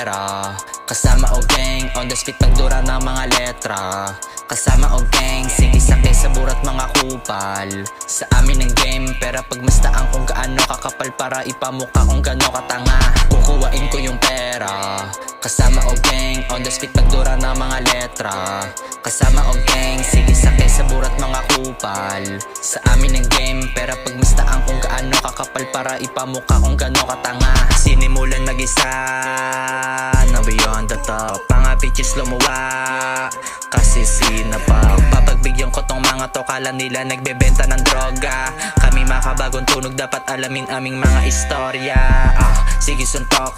pera. Kasama o gang, on the spit nagdura ng mga letra. Kasama o gang, sige sakay sa burat mga kupal. Sa amin ng game, pera pagmastaan kung gaano kakapal para ipamukha kung gaano katanga. Kukuhain ko yung pera. Kasama o gang, on the spit nagdura ng mga letra. Kasama o gang, sige sakay sa burat mga kupal. Sa amin ng game, pera pagmastaan kung gaano kakapal para ipamukha kung gaano katanga. Sinimulan nag-isa, now beyond the top. Mga bitches lumuwa, kasi sinapa. Papagbigyan ko tong mga to, kala nila nagbebenta ng droga. Kami makabagong tunog, dapat alamin aming mga istorya. Sige suntok,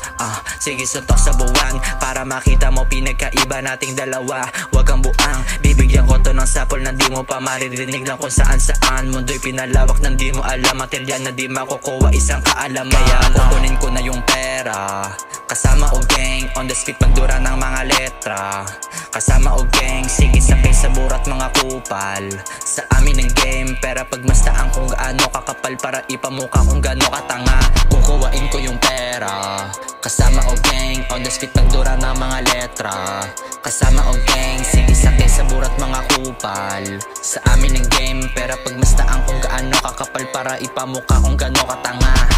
sige suntok sa buwan, para makita mo pinagkaiba nating dalawa. Wag kang buang, bibigyan ko to ng sapol na di mo pa maririnig lang kung saan saan. Mundo'y pinalawak ng di mo alam, material na di makukuha isang kaalaman. Kaya kukunin ko na yung pera. Kasama o gang, on the spit magdura ng mga letra. Kasama o gang, sige sakay sa burat mga kupal. Sa amin ng game, pera pagmastaan kung gaano kakapal para ipamukha kung gaano katanga. Kukuhain ko yung pera. Kasama o gang, on the spit magdura ng mga letra. Kasama o gang, sige sakay sa burat mga kupal. Sa amin ng game, pera pagmastaan kung gaano kakapal para ipamukha kung gaano katanga.